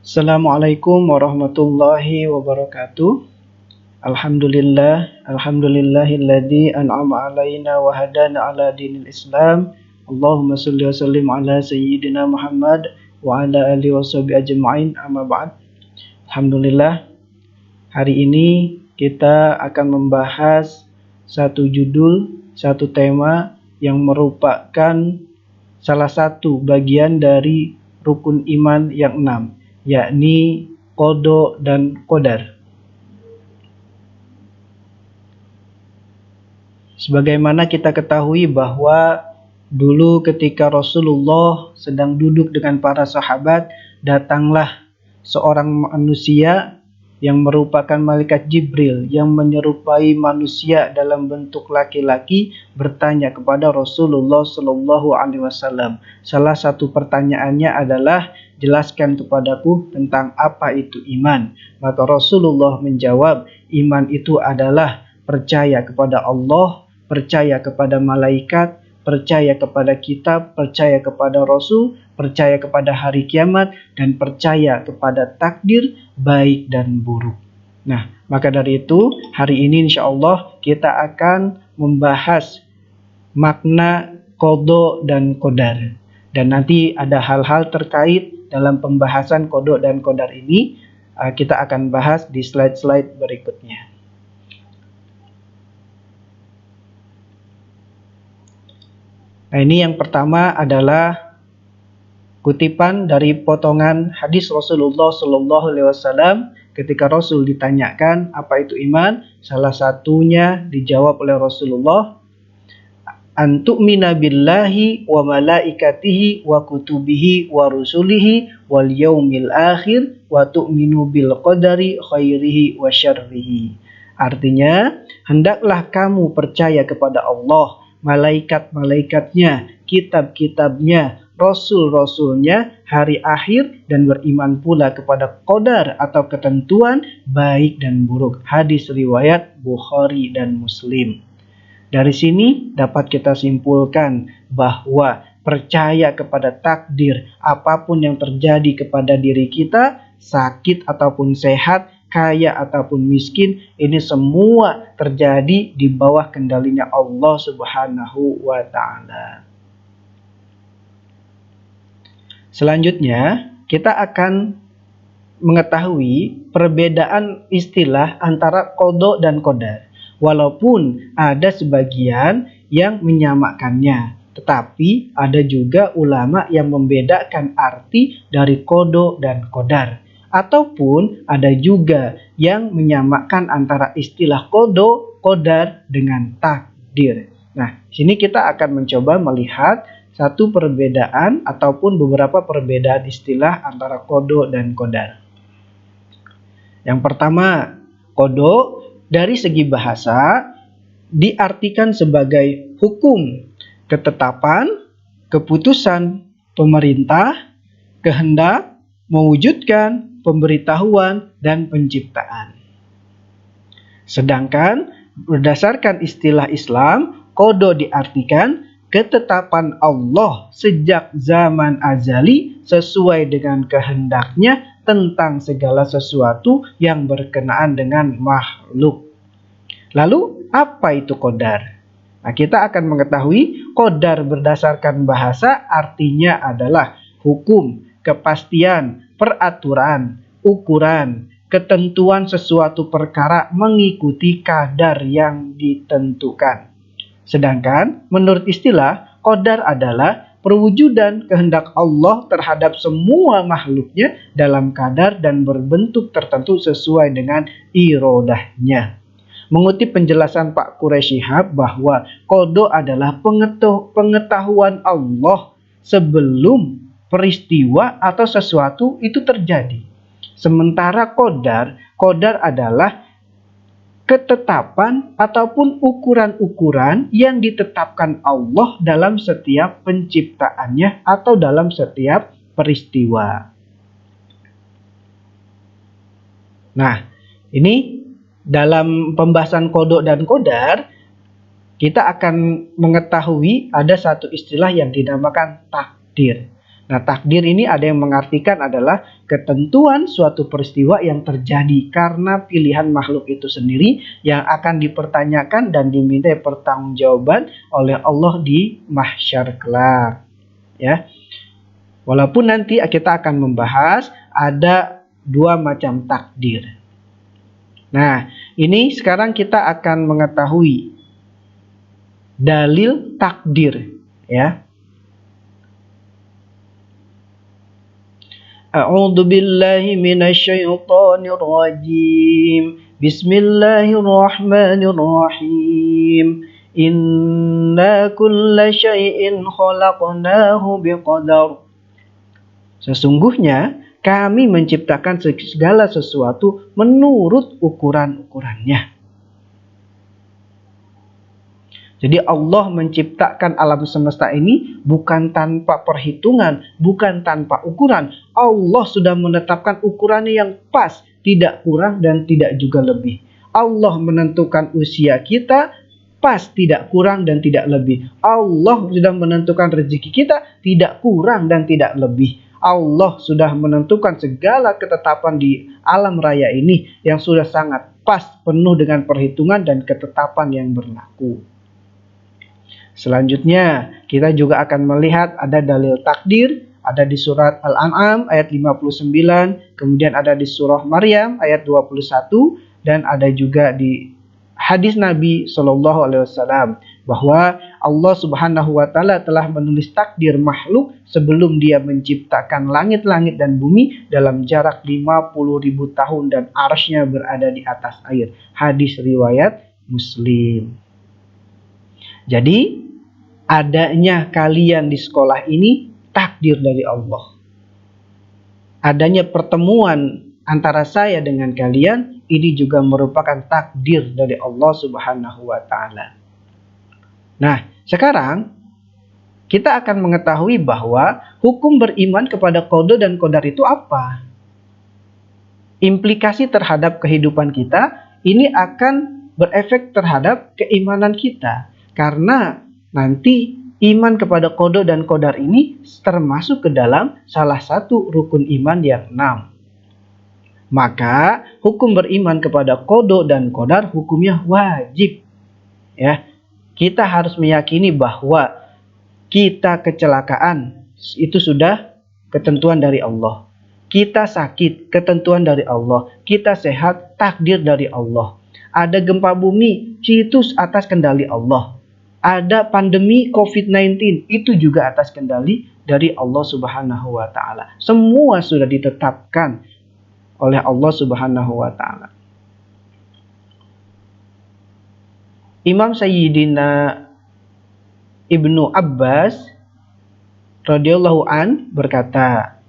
Assalamualaikum warahmatullahi wabarakatuh. Alhamdulillahilladzi an'ama alaina wa hadana ala dinil Islam. Allahumma shalli wa sallim ala sayyidina Muhammad wa ala alihi washabihi ajma'in. Amma ba'd. Alhamdulillah, hari ini kita akan membahas satu judul, satu tema yang merupakan salah satu bagian dari rukun iman yang 6, yakni qada dan qadar. Sebagaimana kita ketahui bahwa dulu ketika Rasulullah sedang duduk dengan para sahabat, datanglah seorang manusia yang merupakan malaikat Jibril yang menyerupai manusia dalam bentuk laki-laki, bertanya kepada Rasulullah Shallallahu Alaihi Wasallam. Salah satu pertanyaannya adalah, jelaskan kepadaku tentang apa itu iman. Maka Rasulullah menjawab, iman itu adalah percaya kepada Allah, percaya kepada malaikat, percaya kepada kitab, percaya kepada Rasul, percaya kepada hari kiamat, dan percaya kepada takdir baik dan buruk. Nah, maka dari itu hari ini insya Allah kita akan membahas makna qada dan qadar. Dan nanti ada hal-hal terkait dalam pembahasan qada dan qadar ini, kita akan bahas di slide-slide berikutnya. Nah, ini yang pertama adalah kutipan dari potongan hadis Rasulullah Shallallahu Alaihi Wasallam ketika Rasul ditanyakan apa itu iman. Salah satunya dijawab oleh Rasulullah, antu'mina billahi wa malaikatihi wa kutubihi wa rusulihi wal yaumil akhir wa tu'minu bil qadari khairihi wa syarrihi. Artinya, hendaklah kamu percaya kepada Allah, malaikat-malaikatnya, kitab-kitabnya, rasul-rasulnya, hari akhir, dan beriman pula kepada qadar atau ketentuan baik dan buruk. Hadis riwayat Bukhari dan Muslim. Dari sini dapat kita simpulkan bahwa percaya kepada takdir, apapun yang terjadi kepada diri kita, sakit ataupun sehat, kaya ataupun miskin, ini semua terjadi di bawah kendalinya Allah Subhanahu wa Ta'ala. Selanjutnya, kita akan mengetahui perbedaan istilah antara qada dan qadar. Walaupun ada sebagian yang menyamakannya, tetapi ada juga ulama yang membedakan arti dari qada dan qadar. Ataupun ada juga yang menyamakan antara istilah qada, qadar dengan takdir. Nah, sini kita akan mencoba melihat satu perbedaan ataupun beberapa perbedaan istilah antara qada dan qadar. Yang pertama, qada dari segi bahasa diartikan sebagai hukum, ketetapan, keputusan pemerintah, kehendak, mewujudkan, pemberitahuan, dan penciptaan. Sedangkan berdasarkan istilah Islam, qada diartikan ketetapan Allah sejak zaman azali sesuai dengan kehendaknya tentang segala sesuatu yang berkenaan dengan makhluk. Lalu apa itu qadar? Nah, kita akan mengetahui qadar berdasarkan bahasa artinya adalah hukum, kepastian, peraturan, ukuran, ketentuan sesuatu perkara mengikuti kadar yang ditentukan. Sedangkan menurut istilah, qadar adalah perwujudan kehendak Allah terhadap semua makhluknya dalam kadar dan berbentuk tertentu sesuai dengan irodahnya. Mengutip penjelasan Pak Quraisy Shihab bahwa qada adalah pengetahuan Allah sebelum peristiwa atau sesuatu itu terjadi. Sementara qadar adalah ketetapan ataupun ukuran-ukuran yang ditetapkan Allah dalam setiap penciptaannya atau dalam setiap peristiwa. Nah, ini dalam pembahasan qada dan qadar, kita akan mengetahui ada satu istilah yang dinamakan takdir. Nah, takdir ini ada yang mengartikan adalah ketentuan suatu peristiwa yang terjadi karena pilihan makhluk itu sendiri yang akan dipertanyakan dan diminta pertanggungjawaban oleh Allah di mahsyar kelak. Ya. Walaupun nanti kita akan membahas ada dua macam takdir. Nah, ini sekarang kita akan mengetahui dalil takdir, ya. A'udzu billahi minasyaitonir rajim. Bismillahirrahmanirrahim. Inna kulla syai'in khalaqnahu biqadar. Sesungguhnya kami menciptakan segala sesuatu menurut ukuran-ukurannya. Jadi Allah menciptakan alam semesta ini bukan tanpa perhitungan, bukan tanpa ukuran. Allah sudah menetapkan ukurannya yang pas, tidak kurang dan tidak juga lebih. Allah menentukan usia kita pas, tidak kurang dan tidak lebih. Allah sudah menentukan rezeki kita tidak kurang dan tidak lebih. Allah sudah menentukan segala ketetapan di alam raya ini yang sudah sangat pas, penuh dengan perhitungan dan ketetapan yang berlaku. Selanjutnya, kita juga akan melihat ada dalil takdir, ada di surat Al-An'am ayat 59, kemudian ada di surah Maryam ayat 21, dan ada juga di hadis Nabi SAW bahwa Allah Subhanahu wa taala telah menulis takdir makhluk sebelum Dia menciptakan langit-langit dan bumi dalam jarak 50.000 tahun dan arsy-Nya berada di atas air. Hadis riwayat Muslim. Jadi, adanya kalian di sekolah ini takdir dari Allah. Adanya pertemuan antara saya dengan kalian ini juga merupakan takdir dari Allah Subhanahu wa taala. Nah, sekarang kita akan mengetahui bahwa hukum beriman kepada qada dan qadar itu apa? Implikasi terhadap kehidupan kita ini akan berefek terhadap keimanan kita. Karena nanti iman kepada qada dan qadar ini termasuk ke dalam salah satu rukun iman yang 6. Maka hukum beriman kepada qada dan qadar hukumnya wajib. Ya. Kita harus meyakini bahwa kita kecelakaan itu sudah ketentuan dari Allah. Kita sakit, ketentuan dari Allah. Kita sehat, takdir dari Allah. Ada gempa bumi, itu atas kendali Allah. Ada pandemi COVID-19, itu juga atas kendali dari Allah Subhanahu wa taala. Semua sudah ditetapkan oleh Allah Subhanahu wa taala. Imam Sayyidina Ibnu Abbas radhiyallahu an berkata,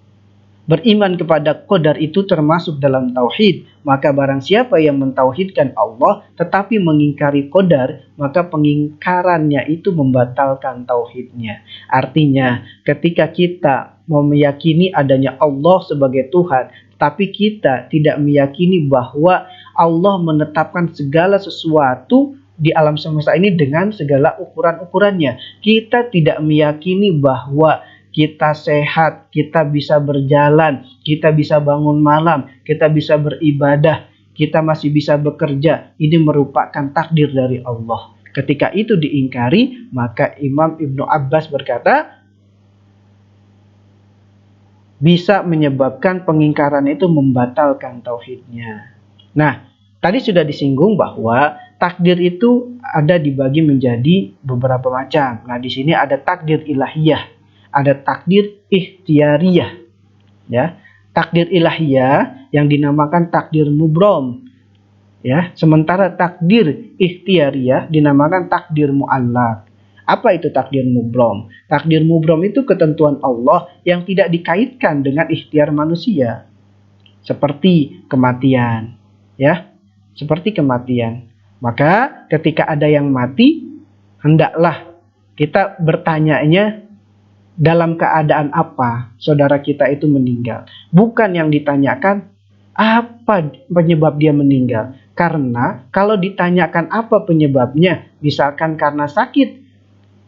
beriman kepada qadar itu termasuk dalam tauhid. Maka barang siapa yang mentauhidkan Allah tetapi mengingkari qadar, maka pengingkarannya itu membatalkan tauhidnya. Artinya, ketika kita mau meyakini adanya Allah sebagai Tuhan, tapi kita tidak meyakini bahwa Allah menetapkan segala sesuatu di alam semesta ini dengan segala ukuran-ukurannya. Kita tidak meyakini bahwa kita sehat, kita bisa berjalan, kita bisa bangun malam, kita bisa beribadah, kita masih bisa bekerja. Ini merupakan takdir dari Allah. Ketika itu diingkari, maka Imam Ibnu Abbas berkata, bisa menyebabkan pengingkaran itu membatalkan tauhidnya. Nah, tadi sudah disinggung bahwa takdir itu ada dibagi menjadi beberapa macam. Nah, di sini ada takdir ilahiyah. Ada takdir ikhtiariyah, ya. Takdir ilahiyah yang dinamakan takdir mubrom, ya. Sementara takdir ikhtiariyah dinamakan takdir muallaq. Apa itu takdir mubrom? Takdir mubrom itu ketentuan Allah yang tidak dikaitkan dengan ikhtiar manusia, seperti kematian, ya. Seperti kematian. Maka ketika ada yang mati, hendaklah kita bertanyanya, dalam keadaan apa saudara kita itu meninggal. Bukan yang ditanyakan apa penyebab dia meninggal. Karena kalau ditanyakan apa penyebabnya, misalkan karena sakit,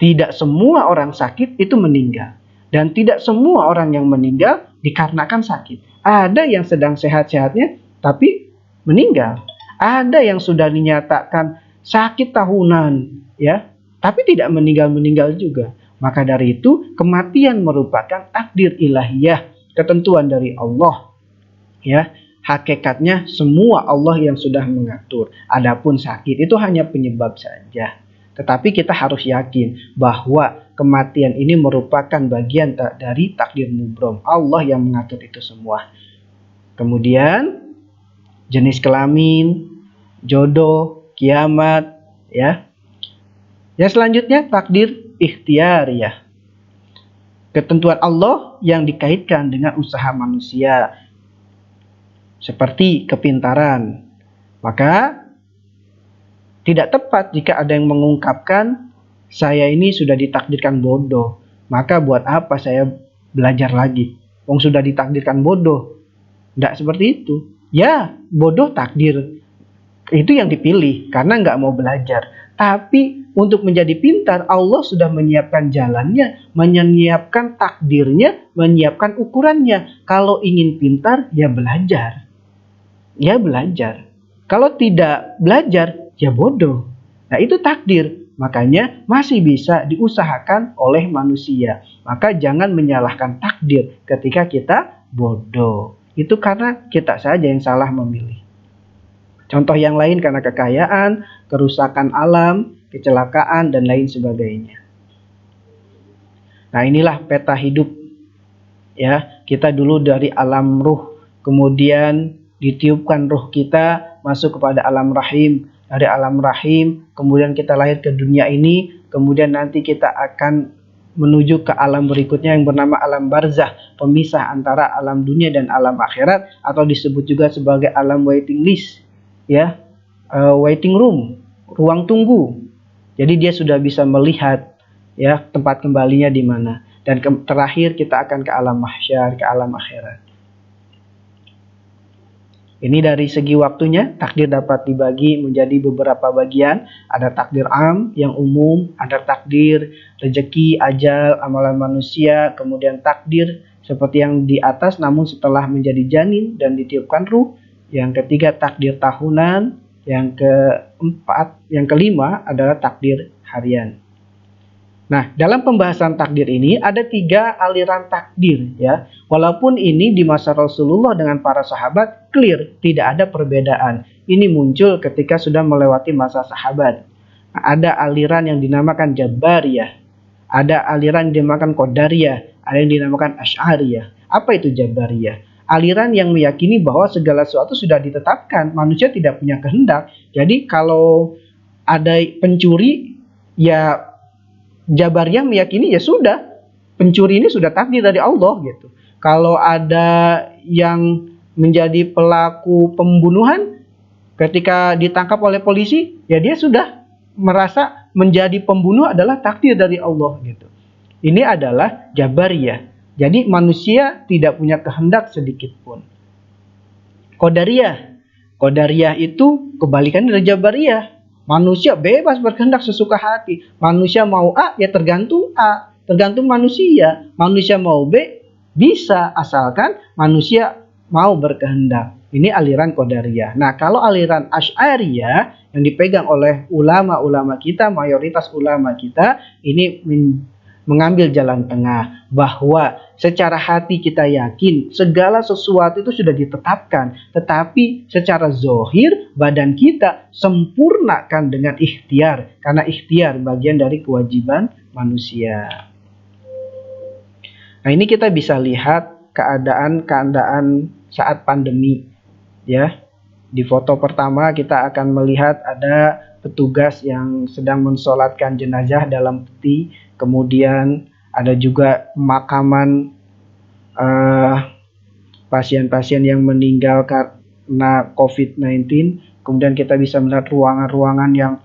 tidak semua orang sakit itu meninggal. Dan tidak semua orang yang meninggal dikarenakan sakit. Ada yang sedang sehat-sehatnya tapi meninggal. Ada yang sudah dinyatakan sakit tahunan, ya, tapi tidak meninggal-meninggal juga. Maka dari itu, kematian merupakan takdir ilahiyah, ketentuan dari Allah, ya. Hakikatnya semua Allah yang sudah mengatur. Adapun sakit itu hanya penyebab saja. Tetapi kita harus yakin bahwa kematian ini merupakan bagian dari takdir mubrom. Allah yang mengatur itu semua. Kemudian jenis kelamin, jodoh, kiamat, ya. Yang selanjutnya takdir ikhtiariyah. Ketentuan Allah yang dikaitkan dengan usaha manusia. Seperti kepintaran. Maka tidak tepat jika ada yang mengungkapkan saya ini sudah ditakdirkan bodoh. Maka buat apa saya belajar lagi? Wong sudah ditakdirkan bodoh. Tidak seperti itu. Ya, bodoh takdir. Itu yang dipilih karena nggak mau belajar. Tapi untuk menjadi pintar, Allah sudah menyiapkan jalannya, menyiapkan takdirnya, menyiapkan ukurannya. Kalau ingin pintar, ya belajar. Ya belajar. Kalau tidak belajar, ya bodoh. Nah itu takdir. Makanya masih bisa diusahakan oleh manusia. Maka jangan menyalahkan takdir ketika kita bodoh. Itu karena kita saja yang salah memilih. Contoh yang lain karena kekayaan, kerusakan alam, kecelakaan, dan lain sebagainya. Nah inilah peta hidup. Ya, kita dulu dari alam ruh, kemudian ditiupkan ruh kita masuk kepada alam rahim. Dari alam rahim, kemudian kita lahir ke dunia ini, kemudian nanti kita akan menuju ke alam berikutnya yang bernama alam barzah, pemisah antara alam dunia dan alam akhirat, atau disebut juga sebagai alam waiting list, ya, waiting room, ruang tunggu. Jadi dia sudah bisa melihat, ya, tempat kembalinya di mana. Dan terakhir kita akan ke alam mahsyar, ke alam akhirat. Ini dari segi waktunya, takdir dapat dibagi menjadi beberapa bagian. Ada takdir am yang umum, ada takdir rezeki, ajal, amalan manusia, kemudian takdir seperti yang di atas namun setelah menjadi janin dan ditiupkan ruh. Yang ketiga takdir tahunan, yang kelima adalah takdir harian. Nah, dalam pembahasan takdir ini ada 3 aliran takdir, ya. Walaupun ini di masa Rasulullah dengan para sahabat clear, tidak ada perbedaan. Ini muncul ketika sudah melewati masa sahabat. Nah, ada aliran yang dinamakan Jabariyah, ada aliran yang dinamakan Qadariyah, ada yang dinamakan Asy'ariyah. Apa itu Jabariyah? Aliran yang meyakini bahwa segala sesuatu sudah ditetapkan, manusia tidak punya kehendak. Jadi kalau ada pencuri, ya Jabariyah meyakini ya sudah, pencuri ini sudah takdir dari Allah gitu. Kalau ada yang menjadi pelaku pembunuhan ketika ditangkap oleh polisi, ya dia sudah merasa menjadi pembunuh adalah takdir dari Allah gitu. Ini adalah Jabariyah. Jadi manusia tidak punya kehendak sedikit pun. Qadariyah. Qadariyah itu kebalikan dari Jabariyah. Manusia bebas berkehendak sesuka hati. Manusia mau A, ya tergantung A. Tergantung manusia. Manusia mau B, bisa asalkan manusia mau berkehendak. Ini aliran Qadariyah. Nah, kalau aliran Asy'ariyah yang dipegang oleh ulama-ulama kita, mayoritas ulama kita, ini mengambil jalan tengah, bahwa secara hati kita yakin segala sesuatu itu sudah ditetapkan, tetapi secara zohir badan kita sempurnakan dengan ikhtiar, karena ikhtiar bagian dari kewajiban manusia. Nah, ini kita bisa lihat keadaan saat pandemi, ya. Di foto pertama kita akan melihat ada petugas yang sedang mensolatkan jenazah dalam peti. Kemudian ada juga pemakaman pasien-pasien yang meninggal karena COVID-19. Kemudian kita bisa melihat ruangan-ruangan yang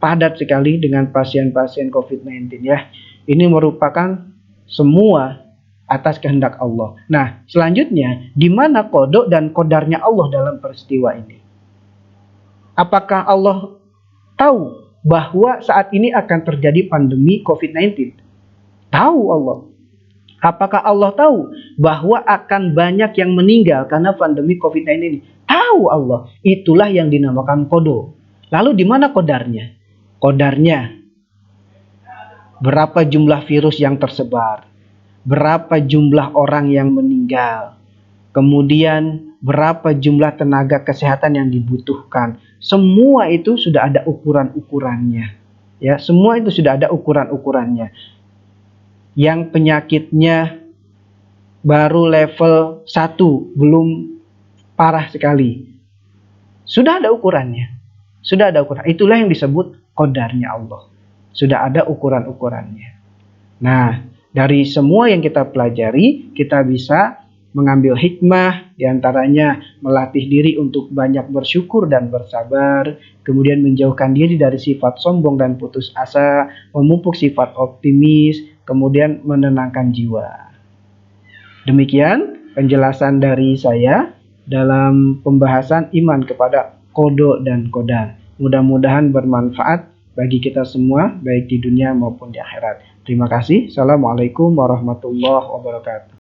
padat sekali dengan pasien-pasien COVID-19, ya. Ini merupakan semua atas kehendak Allah. Nah, selanjutnya, di mana qada dan qadarnya Allah dalam peristiwa ini? Apakah Allah tahu bahwa saat ini akan terjadi pandemi COVID-19? Tahu Allah. Apakah Allah tahu bahwa akan banyak yang meninggal karena pandemi COVID-19 ini? Tahu Allah. Itulah yang dinamakan kodo. Lalu di mana kodarnya? Kodarnya, berapa jumlah virus yang tersebar? Berapa jumlah orang yang meninggal? Kemudian berapa jumlah tenaga kesehatan yang dibutuhkan? Semua itu sudah ada ukuran-ukurannya. Ya, semua itu sudah ada ukuran-ukurannya. Yang penyakitnya baru level 1, belum parah sekali. Sudah ada ukurannya. Sudah ada ukuran. Itulah yang disebut qadarnya Allah. Sudah ada ukuran-ukurannya. Nah, dari semua yang kita pelajari, kita bisa mengambil hikmah, diantaranya melatih diri untuk banyak bersyukur dan bersabar, kemudian menjauhkan diri dari sifat sombong dan putus asa, memupuk sifat optimis, kemudian menenangkan jiwa. Demikian penjelasan dari saya dalam pembahasan iman kepada kodo dan qadar. Mudah-mudahan bermanfaat bagi kita semua, baik di dunia maupun di akhirat. Terima kasih. Assalamualaikum warahmatullahi wabarakatuh.